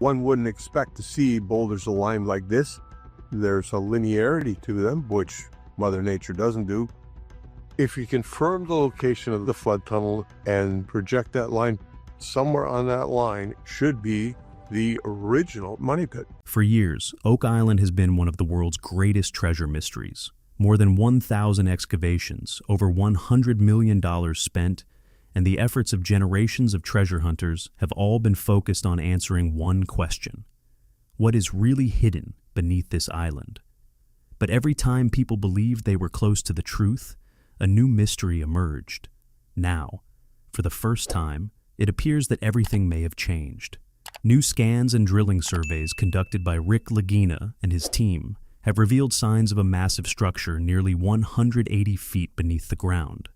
One wouldn't expect to see boulders aligned like this. There's a linearity to them, which Mother Nature doesn't do. If you confirm the location of the flood tunnel and project that line, somewhere on that line should be the original money pit. For years, Oak Island has been one of the world's greatest treasure mysteries. More than 1,000 excavations, over $100 million spent, and the efforts of generations of treasure hunters have all been focused on answering one question: what is really hidden beneath this island? But every time people believed they were close to the truth, a new mystery emerged. Now, for the first time, it appears that everything may have changed. New scans and drilling surveys conducted by Rick Lagina and his team have revealed signs of a massive structure nearly 180 feet beneath the ground.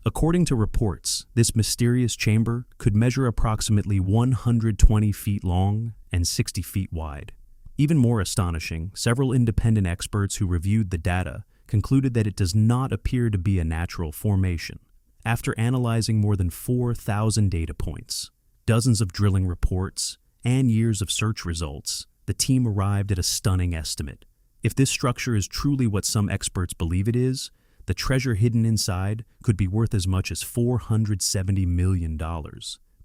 According to reports, this mysterious chamber could measure approximately 120 feet long and 60 feet wide. Even more astonishing, several independent experts who reviewed the data concluded that it does not appear to be a natural formation. After analyzing more than 4,000 data points, dozens of drilling reports, and years of search results, the team arrived at a stunning estimate. If this structure is truly what some experts believe it is, the treasure hidden inside could be worth as much as $470 million.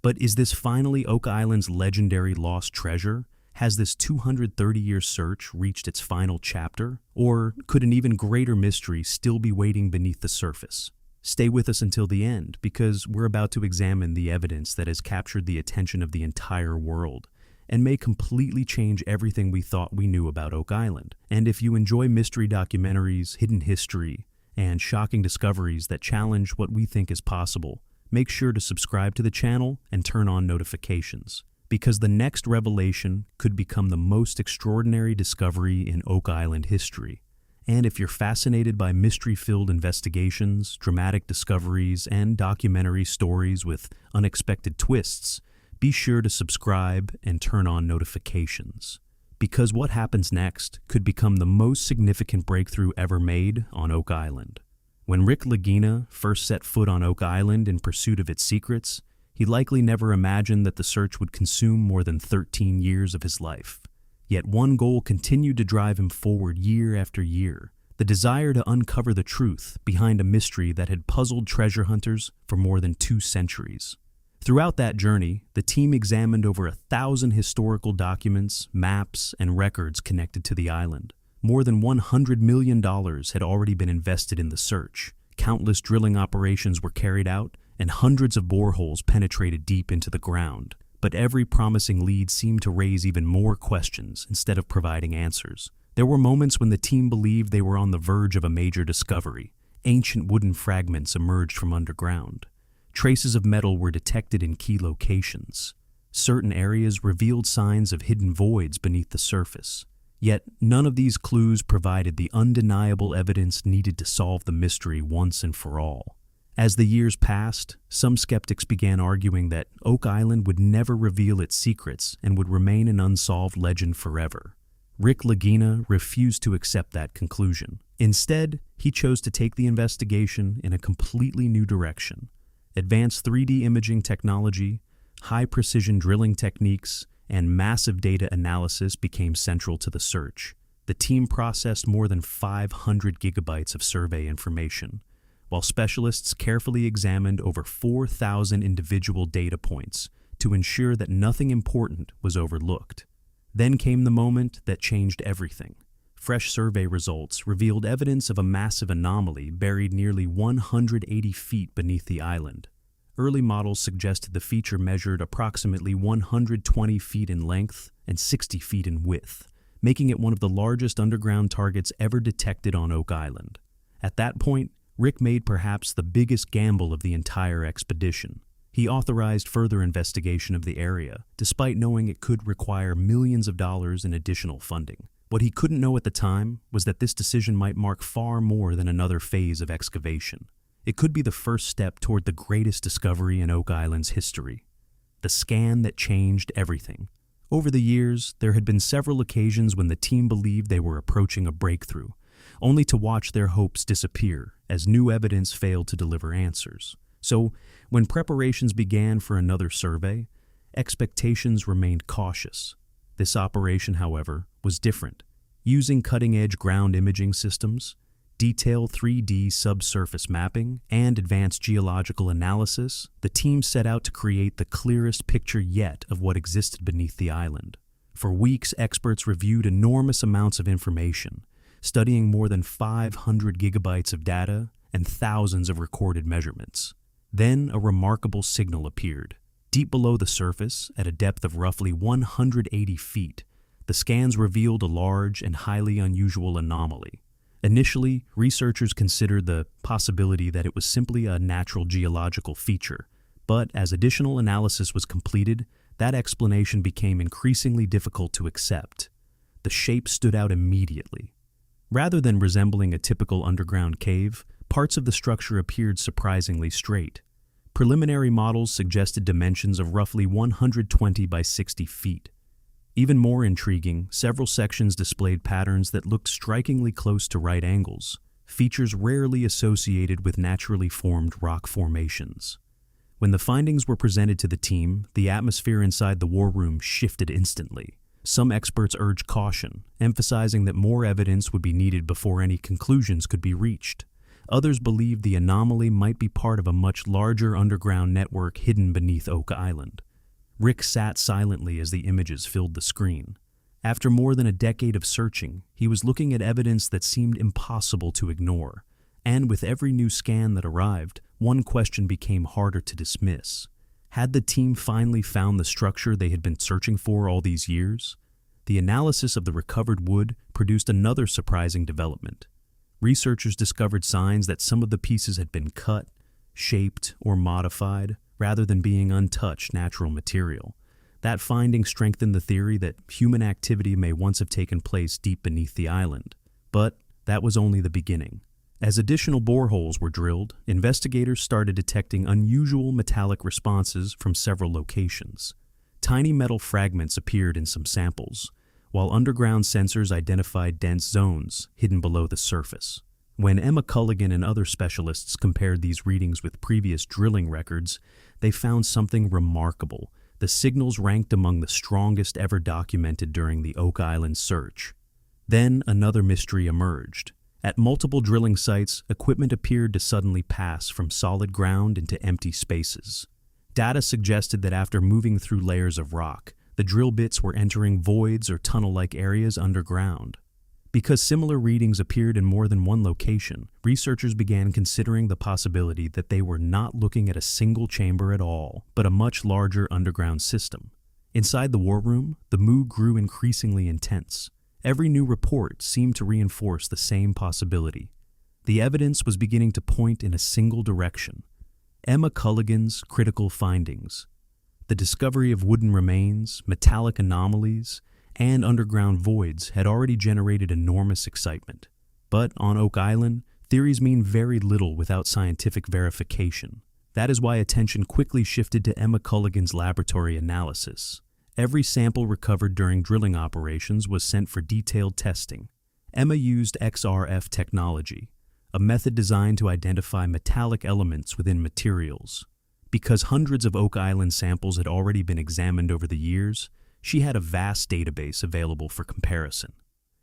But is this finally Oak Island's legendary lost treasure? Has this 230-year search reached its final chapter? Or could an even greater mystery still be waiting beneath the surface? Stay with us until the end, because we're about to examine the evidence that has captured the attention of the entire world and may completely change everything we thought we knew about Oak Island. And if you enjoy mystery documentaries, hidden history, and shocking discoveries that challenge what we think is possible, make sure to subscribe to the channel and turn on notifications, because the next revelation could become the most extraordinary discovery in Oak Island history. And if you're fascinated by mystery-filled investigations, dramatic discoveries, and documentary stories with unexpected twists, be sure to subscribe and turn on notifications, because what happens next could become the most significant breakthrough ever made on Oak Island. When Rick Lagina first set foot on Oak Island in pursuit of its secrets, he likely never imagined that the search would consume more than 13 years of his life. Yet one goal continued to drive him forward year after year: the desire to uncover the truth behind a mystery that had puzzled treasure hunters for more than 2 centuries. Throughout that journey, the team examined over 1,000 historical documents, maps, and records connected to the island. More than $100 million had already been invested in the search. Countless drilling operations were carried out, and hundreds of boreholes penetrated deep into the ground. But every promising lead seemed to raise even more questions instead of providing answers. There were moments when the team believed they were on the verge of a major discovery. Ancient wooden fragments emerged from underground. Traces of metal were detected in key locations. Certain areas revealed signs of hidden voids beneath the surface. Yet none of these clues provided the undeniable evidence needed to solve the mystery once and for all. As the years passed, some skeptics began arguing that Oak Island would never reveal its secrets and would remain an unsolved legend forever. Rick Lagina refused to accept that conclusion. Instead, he chose to take the investigation in a completely new direction. Advanced 3D imaging technology, high-precision drilling techniques, and massive data analysis became central to the search. The team processed more than 500 gigabytes of survey information, while specialists carefully examined over 4,000 individual data points to ensure that nothing important was overlooked. Then came the moment that changed everything. Fresh survey results revealed evidence of a massive anomaly buried nearly 180 feet beneath the island. Early models suggested the feature measured approximately 120 feet in length and 60 feet in width, making it one of the largest underground targets ever detected on Oak Island. At that point, Rick made perhaps the biggest gamble of the entire expedition. He authorized further investigation of the area, despite knowing it could require millions of dollars in additional funding. What he couldn't know at the time was that this decision might mark far more than another phase of excavation. It could be the first step toward the greatest discovery in Oak Island's history, the scan that changed everything. Over the years, there had been several occasions when the team believed they were approaching a breakthrough, only to watch their hopes disappear as new evidence failed to deliver answers. So, when preparations began for another survey, expectations remained cautious. This operation, however, was different. Using cutting-edge ground imaging systems, detailed 3D subsurface mapping, and advanced geological analysis, the team set out to create the clearest picture yet of what existed beneath the island. For weeks, experts reviewed enormous amounts of information, studying more than 500 gigabytes of data and thousands of recorded measurements. Then a remarkable signal appeared. Deep below the surface, at a depth of roughly 180 feet, the scans revealed a large and highly unusual anomaly. Initially, researchers considered the possibility that it was simply a natural geological feature, but as additional analysis was completed, that explanation became increasingly difficult to accept. The shape stood out immediately. Rather than resembling a typical underground cave, parts of the structure appeared surprisingly straight. Preliminary models suggested dimensions of roughly 120 by 60 feet. Even more intriguing, several sections displayed patterns that looked strikingly close to right angles, features rarely associated with naturally formed rock formations. When the findings were presented to the team, the atmosphere inside the war room shifted instantly. Some experts urged caution, emphasizing that more evidence would be needed before any conclusions could be reached. Others believed the anomaly might be part of a much larger underground network hidden beneath Oak Island. Rick sat silently as the images filled the screen. After more than a decade of searching, he was looking at evidence that seemed impossible to ignore. And with every new scan that arrived, one question became harder to dismiss. Had the team finally found the structure they had been searching for all these years? The analysis of the recovered wood produced another surprising development. Researchers discovered signs that some of the pieces had been cut, shaped, or modified, rather than being untouched natural material. That finding strengthened the theory that human activity may once have taken place deep beneath the island. But that was only the beginning. As additional boreholes were drilled, investigators started detecting unusual metallic responses from several locations. Tiny metal fragments appeared in some samples, while underground sensors identified dense zones hidden below the surface. When Emma Culligan and other specialists compared these readings with previous drilling records, they found something remarkable. The signals ranked among the strongest ever documented during the Oak Island search. Then another mystery emerged. At multiple drilling sites, equipment appeared to suddenly pass from solid ground into empty spaces. Data suggested that after moving through layers of rock, the drill bits were entering voids or tunnel-like areas underground. Because similar readings appeared in more than one location, researchers began considering the possibility that they were not looking at a single chamber at all, but a much larger underground system. Inside the war room, the mood grew increasingly intense. Every new report seemed to reinforce the same possibility. The evidence was beginning to point in a single direction: Emma Culligan's critical findings. The discovery of wooden remains, metallic anomalies, and underground voids had already generated enormous excitement. But on Oak Island, theories mean very little without scientific verification. That is why attention quickly shifted to Emma Culligan's laboratory analysis. Every sample recovered during drilling operations was sent for detailed testing. Emma used XRF technology, a method designed to identify metallic elements within materials. Because hundreds of Oak Island samples had already been examined over the years, she had a vast database available for comparison.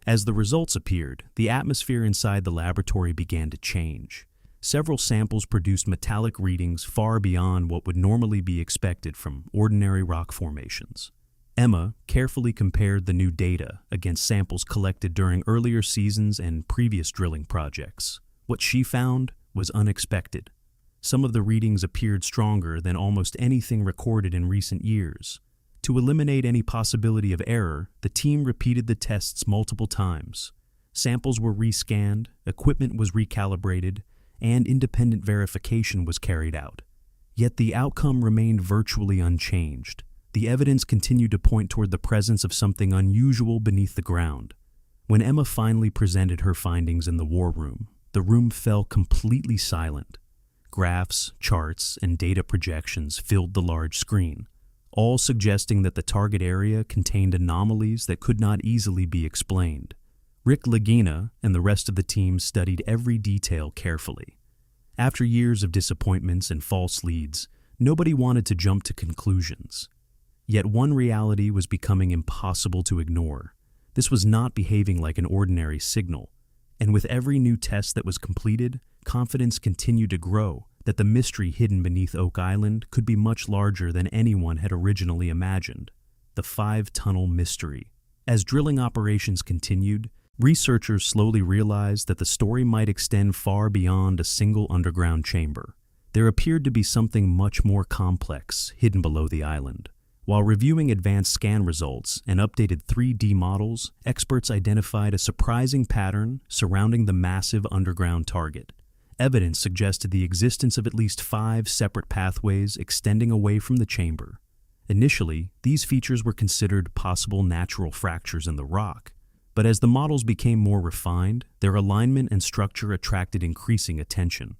As the results appeared, the atmosphere inside the laboratory began to change. Several samples produced metallic readings far beyond what would normally be expected from ordinary rock formations. Emma carefully compared the new data against samples collected during earlier seasons and previous drilling projects. What she found was unexpected. Some of the readings appeared stronger than almost anything recorded in recent years. To eliminate any possibility of error, the team repeated the tests multiple times. Samples were rescanned, equipment was recalibrated, and independent verification was carried out. Yet the outcome remained virtually unchanged. The evidence continued to point toward the presence of something unusual beneath the ground. When Emma finally presented her findings in the war room, the room fell completely silent. Graphs, charts, and data projections filled the large screen, all suggesting that the target area contained anomalies that could not easily be explained. Rick Lagina and the rest of the team studied every detail carefully. After years of disappointments and false leads, nobody wanted to jump to conclusions. Yet one reality was becoming impossible to ignore. This was not behaving like an ordinary signal. And with every new test that was completed, confidence continued to grow that the mystery hidden beneath Oak Island could be much larger than anyone had originally imagined. The 5-tunnel mystery. As drilling operations continued, researchers slowly realized that the story might extend far beyond a single underground chamber. There appeared to be something much more complex hidden below the island. While reviewing advanced scan results and updated 3D models, experts identified a surprising pattern surrounding the massive underground target. Evidence suggested the existence of at least 5 separate pathways extending away from the chamber. Initially, these features were considered possible natural fractures in the rock, but as the models became more refined, their alignment and structure attracted increasing attention.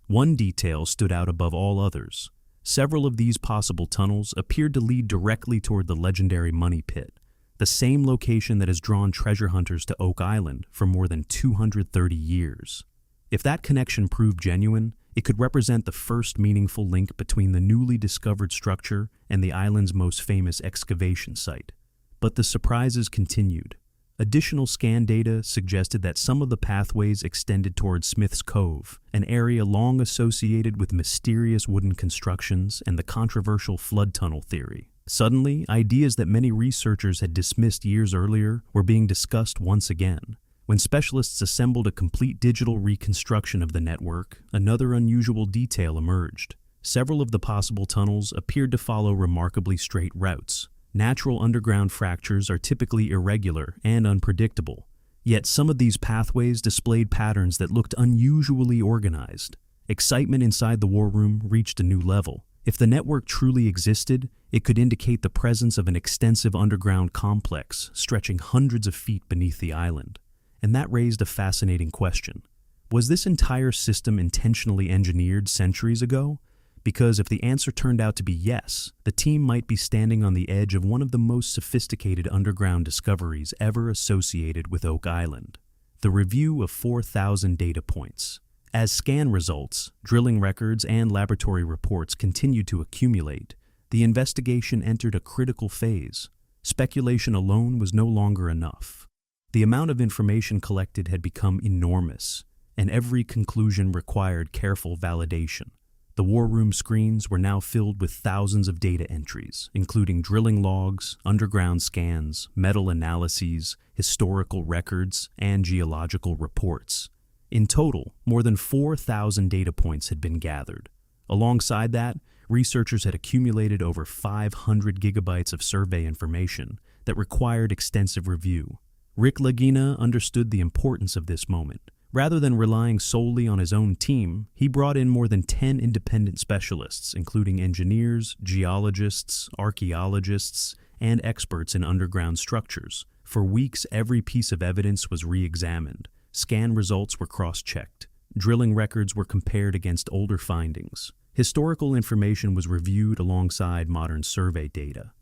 One detail stood out above all others. Several of these possible tunnels appeared to lead directly toward the legendary Money Pit, the same location that has drawn treasure hunters to Oak Island for more than 230 years. If that connection proved genuine, it could represent the first meaningful link between the newly discovered structure and the island's most famous excavation site. But the surprises continued. Additional scan data suggested that some of the pathways extended toward Smith's Cove, an area long associated with mysterious wooden constructions and the controversial flood tunnel theory. Suddenly, ideas that many researchers had dismissed years earlier were being discussed once again. When specialists assembled a complete digital reconstruction of the network, another unusual detail emerged. Several of the possible tunnels appeared to follow remarkably straight routes. Natural underground fractures are typically irregular and unpredictable, yet some of these pathways displayed patterns that looked unusually organized. Excitement inside the war room reached a new level. If the network truly existed, it could indicate the presence of an extensive underground complex stretching hundreds of feet beneath the island. And that raised a fascinating question. Was this entire system intentionally engineered centuries ago? Because if the answer turned out to be yes, the team might be standing on the edge of one of the most sophisticated underground discoveries ever associated with Oak Island. The review of 4,000 data points. As scan results, drilling records, and laboratory reports continued to accumulate, the investigation entered a critical phase. Speculation alone was no longer enough. The amount of information collected had become enormous, and every conclusion required careful validation. The war room screens were now filled with thousands of data entries, including drilling logs, underground scans, metal analyses, historical records, and geological reports. In total, more than 4,000 data points had been gathered. Alongside that, researchers had accumulated over 500 gigabytes of survey information that required extensive review. Rick Lagina understood the importance of this moment. Rather than relying solely on his own team, he brought in more than 10 independent specialists, including engineers, geologists, archaeologists, and experts in underground structures. For weeks, every piece of evidence was re-examined. Scan results were cross-checked. Drilling records were compared against older findings. Historical information was reviewed alongside modern survey data.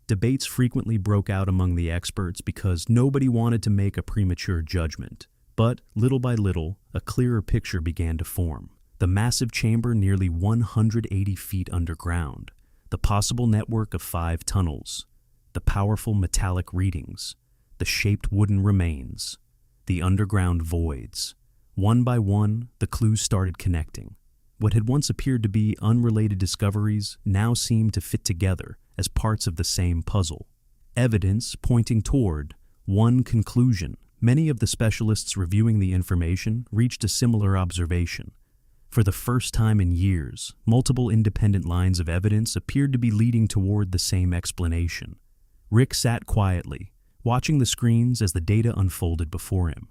Debates frequently broke out among the experts because nobody wanted to make a premature judgment. But, little by little, a clearer picture began to form. The massive chamber nearly 180 feet underground, the possible network of 5 tunnels, the powerful metallic readings, the shaped wooden remains, the underground voids. One by one, the clues started connecting. What had once appeared to be unrelated discoveries now seemed to fit together as parts of the same puzzle. Evidence pointing toward one conclusion. Many of the specialists reviewing the information reached a similar observation. For the first time in years, multiple independent lines of evidence appeared to be leading toward the same explanation. Rick sat quietly, watching the screens as the data unfolded before him.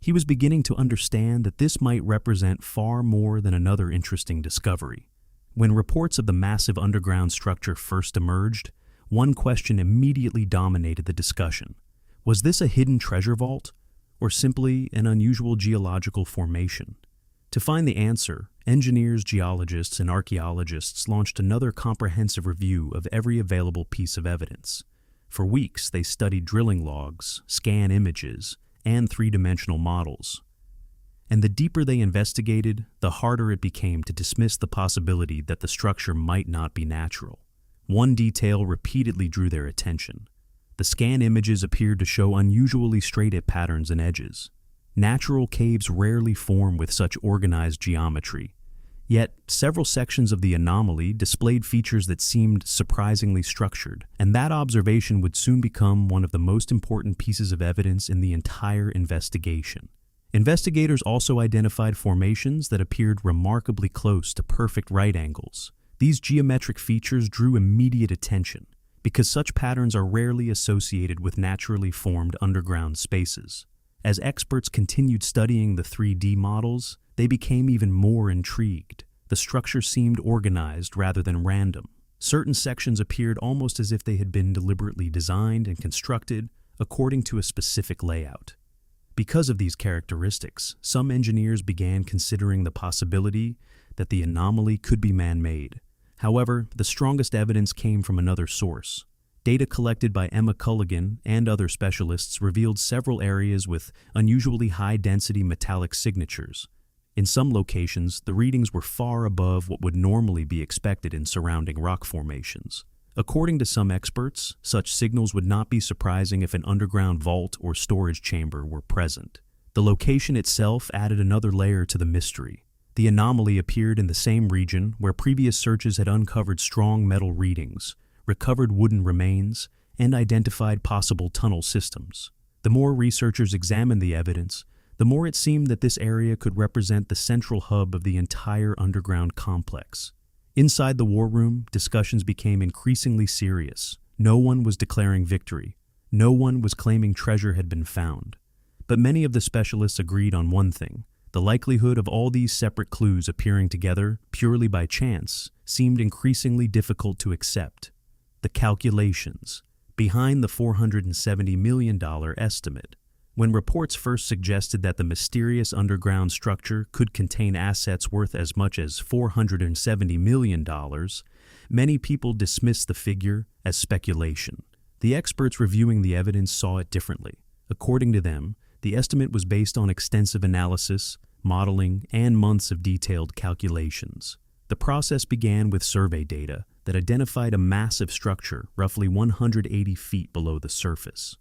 He was beginning to understand that this might represent far more than another interesting discovery. When reports of the massive underground structure first emerged, one question immediately dominated the discussion. Was this a hidden treasure vault, or simply an unusual geological formation? To find the answer, engineers, geologists, and archaeologists launched another comprehensive review of every available piece of evidence. For weeks, they studied drilling logs, scan images, and 3-dimensional models. And the deeper they investigated, the harder it became to dismiss the possibility that the structure might not be natural. One detail repeatedly drew their attention. The scan images appeared to show unusually straight patterns and edges. Natural caves rarely form with such organized geometry. Yet, several sections of the anomaly displayed features that seemed surprisingly structured, and that observation would soon become one of the most important pieces of evidence in the entire investigation. Investigators also identified formations that appeared remarkably close to perfect right angles. These geometric features drew immediate attention, because such patterns are rarely associated with naturally formed underground spaces. As experts continued studying the 3D models, they became even more intrigued. The structure seemed organized rather than random. Certain sections appeared almost as if they had been deliberately designed and constructed according to a specific layout. Because of these characteristics, some engineers began considering the possibility that the anomaly could be man-made. However, the strongest evidence came from another source. Data collected by Emma Culligan and other specialists revealed several areas with unusually high-density metallic signatures. In some locations, the readings were far above what would normally be expected in surrounding rock formations. According to some experts, such signals would not be surprising if an underground vault or storage chamber were present. The location itself added another layer to the mystery. The anomaly appeared in the same region where previous searches had uncovered strong metal readings, recovered wooden remains, and identified possible tunnel systems. The more researchers examined the evidence, the more it seemed that this area could represent the central hub of the entire underground complex. Inside the war room, discussions became increasingly serious. No one was declaring victory. No one was claiming treasure had been found. But many of the specialists agreed on one thing. The likelihood of all these separate clues appearing together purely by chance seemed increasingly difficult to accept. The calculations behind the $470 million estimate. When reports first suggested that the mysterious underground structure could contain assets worth as much as $470 million, many people dismissed the figure as speculation. The experts reviewing the evidence saw it differently. According to them, the estimate was based on extensive analysis, modeling, and months of detailed calculations. The process began with survey data that identified a massive structure roughly 180 feet below the surface.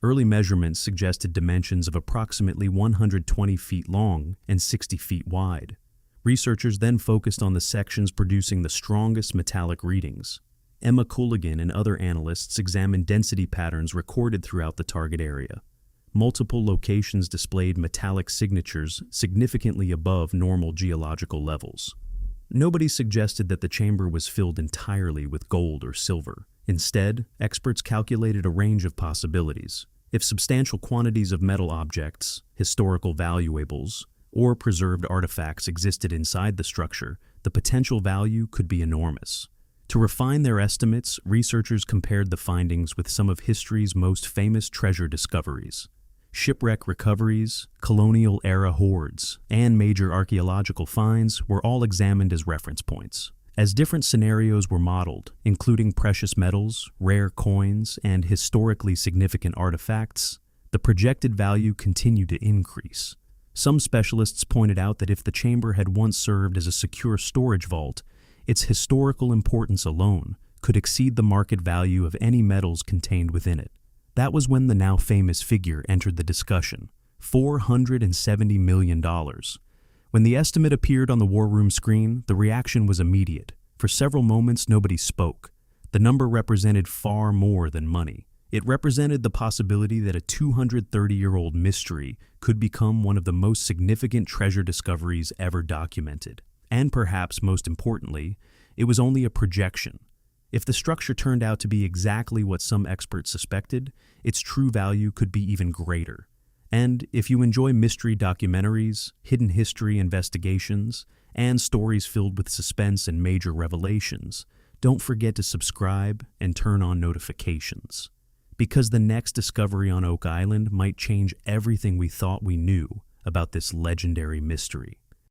Early measurements suggested dimensions of approximately 120 feet long and 60 feet wide. Researchers then focused on the sections producing the strongest metallic readings. Emma Culligan and other analysts examined density patterns recorded throughout the target area. Multiple locations displayed metallic signatures significantly above normal geological levels. Nobody suggested that the chamber was filled entirely with gold or silver. Instead, experts calculated a range of possibilities. If substantial quantities of metal objects, historical valuables, or preserved artifacts existed inside the structure, the potential value could be enormous. To refine their estimates, researchers compared the findings with some of history's most famous treasure discoveries. Shipwreck recoveries, colonial-era hoards, and major archaeological finds were all examined as reference points. As different scenarios were modeled, including precious metals, rare coins, and historically significant artifacts, the projected value continued to increase. Some specialists pointed out that if the chamber had once served as a secure storage vault, its historical importance alone could exceed the market value of any metals contained within it. That was when the now famous figure entered the discussion, $470 million. When the estimate appeared on the war room screen, the reaction was immediate. For several moments, nobody spoke. The number represented far more than money. It represented the possibility that a 230-year-old mystery could become one of the most significant treasure discoveries ever documented. And perhaps most importantly, it was only a projection. If the structure turned out to be exactly what some experts suspected, its true value could be even greater. And if you enjoy mystery documentaries, hidden history investigations, and stories filled with suspense and major revelations, don't forget to subscribe and turn on notifications. Because the next discovery on Oak Island might change everything we thought we knew about this legendary mystery.